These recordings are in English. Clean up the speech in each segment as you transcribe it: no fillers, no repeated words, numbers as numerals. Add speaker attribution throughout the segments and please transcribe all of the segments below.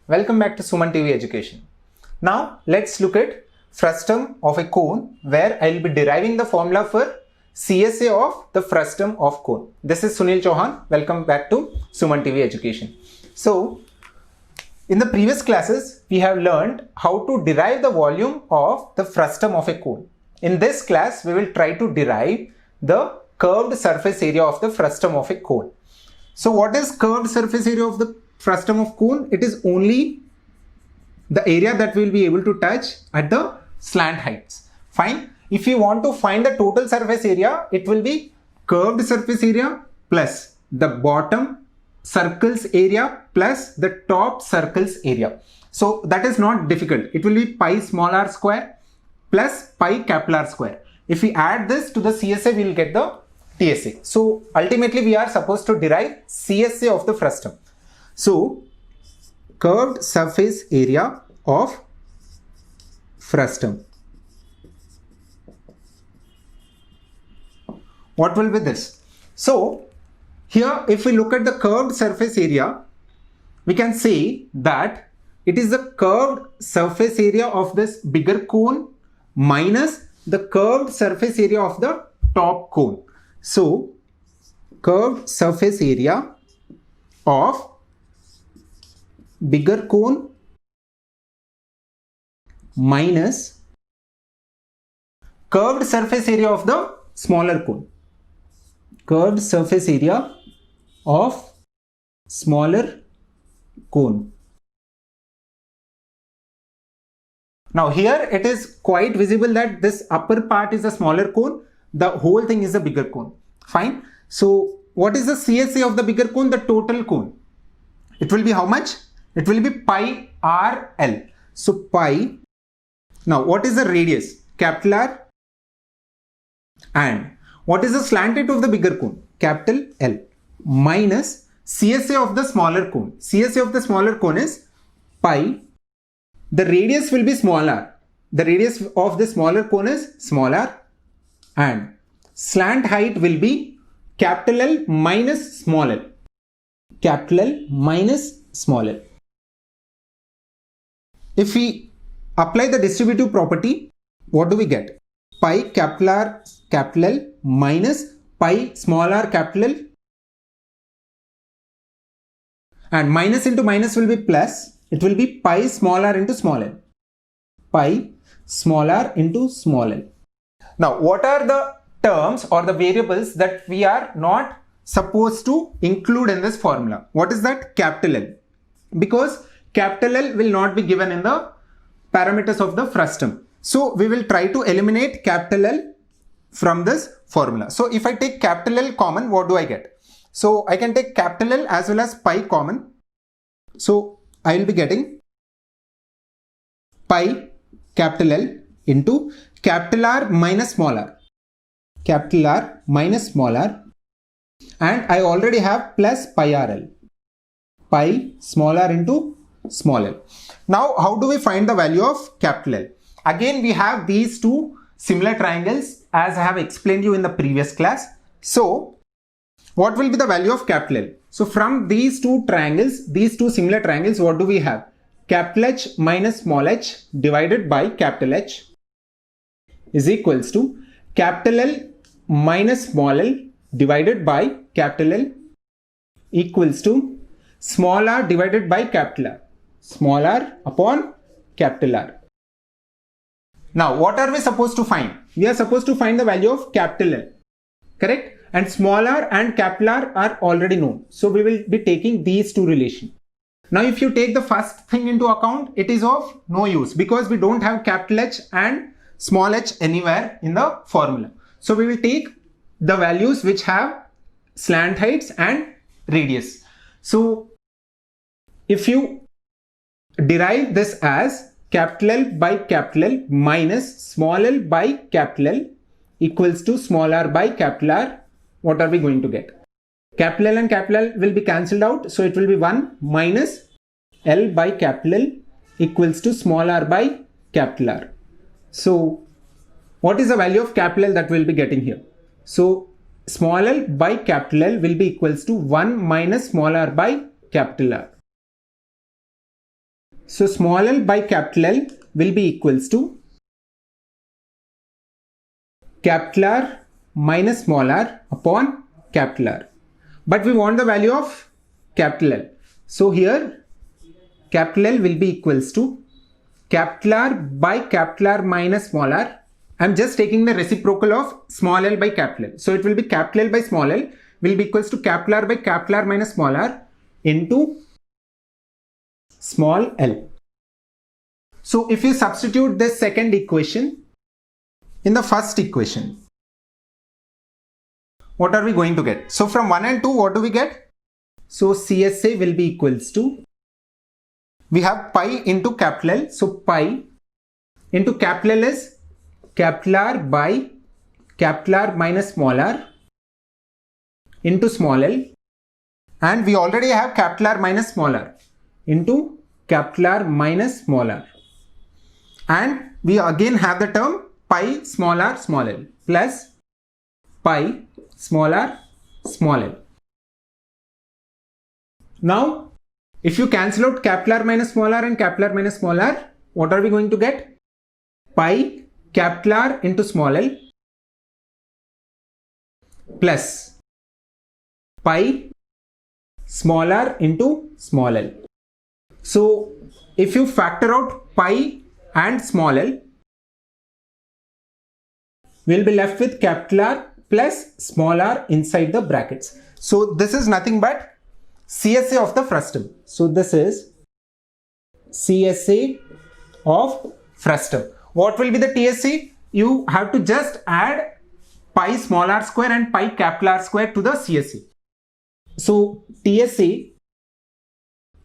Speaker 1: Welcome back to Suman TV Education. Now let's look at frustum of a cone where I will be deriving the formula for CSA of the frustum of cone. This is Sunil Chauhan. Welcome back to Suman TV Education. So in the previous classes we have learned how to derive the volume of the frustum of a cone. In this class we will try to derive the curved surface area of the frustum of a cone. So what is curved surface area of the frustum of cone? It is only the area that we will be able to touch at the slant heights. Fine. If you want to find the total surface area, it will be curved surface area plus the bottom circles area plus the top circles area. So that is not difficult. It will be pi small r square plus pi capital R square. If we add this to the CSA, we will get the TSA. So ultimately we are supposed to derive CSA of the frustum. So curved surface area of frustum. What will be this? So here if we look at the curved surface area, we can say that it is the curved surface area of this bigger cone minus the curved surface area of the top cone. So curved surface area of bigger cone minus curved surface area of the smaller cone. Curved surface area of smaller cone. Now here it is quite visible that this upper part is a smaller cone, the whole thing is a bigger cone. Fine. So what is the CSA of the bigger cone? The total cone. It will be how much? It will be pi RL. So pi. Now what is the radius? Capital R. And what is the slant height of the bigger cone? Capital L. Minus CSA of the smaller cone. CSA of the smaller cone is pi. The radius will be smaller. The radius of the smaller cone is smaller. And slant height will be capital L minus small l. Capital L minus small l. If we apply the distributive property, what do we get? Pi capital R capital L minus pi small r capital L. And minus into minus will be plus. It will be pi small r into small l. Pi small r into small l. Now what are the terms or the variables that we are not supposed to include in this formula? What is that? Capital L. Because capital L will not be given in the parameters of the frustum. So we will try to eliminate capital L from this formula. So if I take capital L common, what do I get? So I can take capital L as well as pi common. So I will be getting pi capital L into capital R minus small r. Capital R minus small r. And I already have plus pi RL. Pi small r into small l. Now how do we find the value of capital L? Again we have these two similar triangles as I have explained you in the previous class. So what will be the value of capital L? So from these two triangles, these two similar triangles, what do we have? Capital H minus small h divided by capital H is equals to capital L minus small l divided by capital L equals to small r divided by capital R. Small r upon capital R. Now what are we supposed to find? We are supposed to find the value of capital L. Correct? And small r and capital R are already known. So we will be taking these two relations. Now if you take the first thing into account, it is of no use because we don't have capital H and small h anywhere in the formula. So we will take the values which have slant heights and radius. So if you derive this as capital L by capital L minus small l by capital L equals to small r by capital R, what are we going to get? Capital L and capital L will be cancelled out. So it will be 1 minus L by capital L equals to small r by capital R. So what is the value of capital L that we will be getting here? So small l by capital L will be equals to 1 minus small r by capital R. So small l by capital L will be equals to capital R minus small r upon capital R. But we want the value of capital L. So here capital L will be equals to capital R by capital R minus small r. I'm just taking the reciprocal of small l by capital L. So it will be capital L by small l will be equals to capital R by capital R minus small r into small l. So if you substitute this second equation in the first equation, what are we going to get? So from 1 and 2, what do we get? So CSA will be equals to, we have pi into capital L. So pi into capital L is capital R by capital R minus small r into small l. And we already have capital R minus small r into capital R minus small r. And we again have the term pi small r small l plus pi small r small l. Now, if you cancel out capital R minus small r and capital R minus small r, what are we going to get? Pi capital R into small l plus pi small r into small l. So, if you factor out pi and small l, we'll be left with capital R plus small r inside the brackets. So this is nothing but CSA of the frustum. So this is CSA of frustum. What will be the TSA? You have to just add pi small r square and pi capital R square to the CSA. So TSA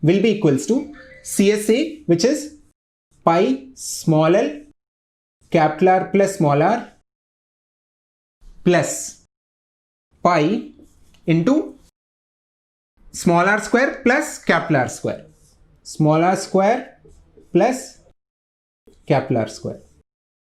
Speaker 1: will be equals to CSA, which is pi small l capital R plus small r plus pi into small r square plus capital R square. Small r square plus capital R square.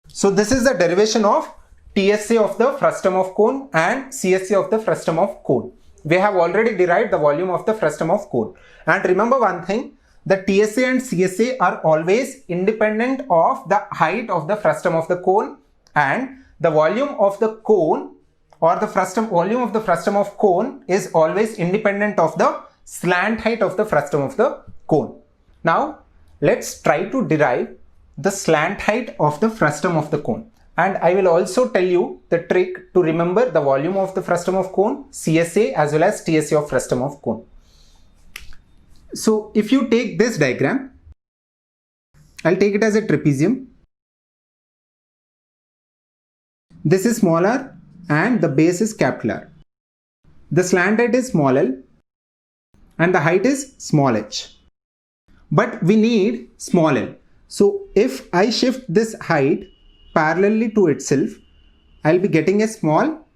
Speaker 1: So this is the derivation of TSA of the frustum of cone and CSA of the frustum of cone. We have already derived the volume of the frustum of cone. And remember one thing, the TSA and CSA are always independent of the height of the frustum of the cone, and the volume of the cone or the volume of the frustum of cone is always independent of the slant height of the frustum of the cone. Now let's try to derive the slant height of the frustum of the cone, and I will also tell you the trick to remember the volume of the frustum of cone, CSA as well as TSA of frustum of cone. So if you take this diagram, I'll take it as a trapezium. This is small r and the base is capital R. The slant height is small l and the height is small h. But we need small l. So if I shift this height parallelly to itself, I'll be getting a small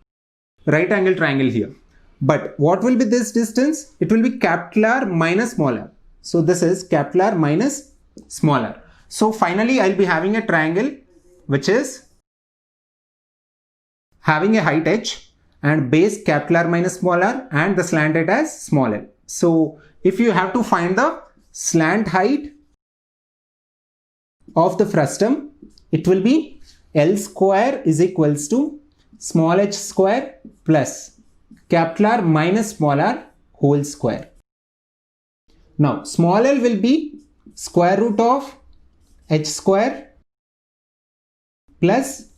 Speaker 1: right angle triangle here. But what will be this distance? It will be capital R minus small r. So this is capital R minus small r. So finally I'll be having a triangle which is having a height h and base capital R minus small r and the slant height as small l. So if you have to find the slant height of the frustum, it will be L square is equals to small h square plus capital R minus small r whole square. Now small l will be square root of h square plus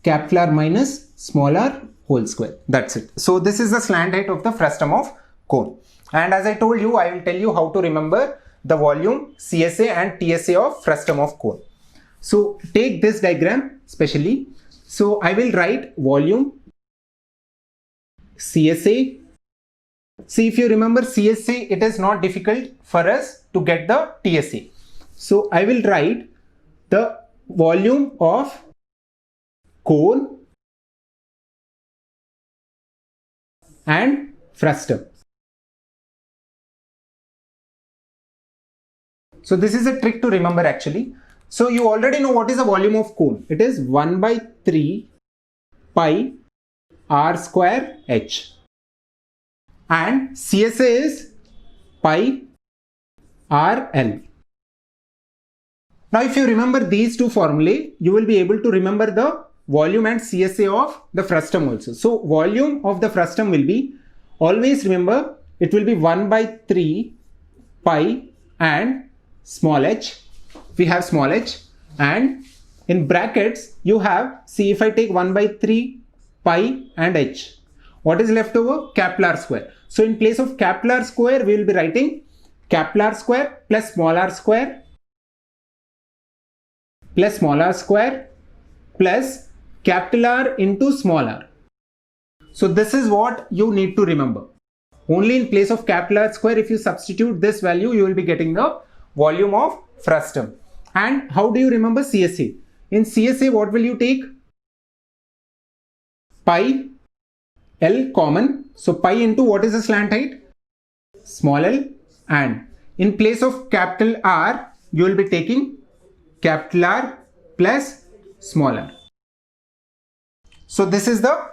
Speaker 1: capital R minus small r whole square. That's it. So this is the slant height of the frustum of cone. And as I told you, I will tell you how to remember the volume, CSA and TSA of frustum of cone. So take this diagram specially. So I will write volume, CSA. See, if you remember CSA, it is not difficult for us to get the TSA. So I will write the volume of cone and frustum. So this is a trick to remember actually. So you already know what is the volume of cone. It is 1 by 3 pi r square h. And CSA is pi r l. Now if you remember these two formulae, you will be able to remember the volume and CSA of the frustum also. So volume of the frustum will be, always remember, it will be 1 by 3 pi and small h. We have small h, and in brackets you have, see, if I take 1 by 3 pi and h, what is left over? Capital R square. So in place of capital R square, we will be writing capital R square plus small r square plus small r square plus capital R into small r. So this is what you need to remember. Only in place of capital R square, if you substitute this value, you will be getting the volume of frustum. And how do you remember CSA? In CSA, what will you take? Pi L common. So pi into what is the slant height? Small l. And in place of capital R, you will be taking capital R plus small r. So this is the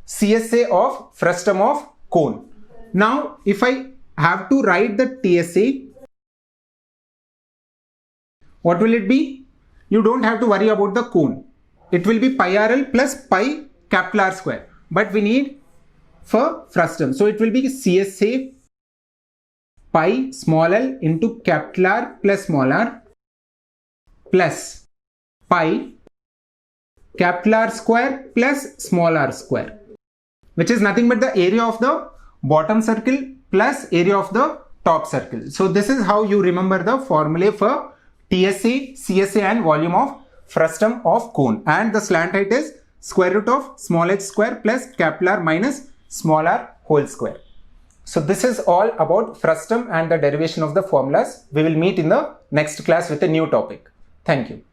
Speaker 1: CSA of frustum of cone. Now if I have to write the TSA, what will it be? You don't have to worry about the cone. It will be pi RL plus pi capital R square. But we need for frustum. So it will be CSA pi small l into capital R plus small r plus pi capital R square plus small r square, which is nothing but the area of the bottom circle plus area of the top circle. So this is how you remember the formula for TSA, CSA and volume of frustum of cone. And the slant height is square root of small h square plus capital R minus small r whole square. So this is all about frustum and the derivation of the formulas. We will meet in the next class with a new topic. Thank you.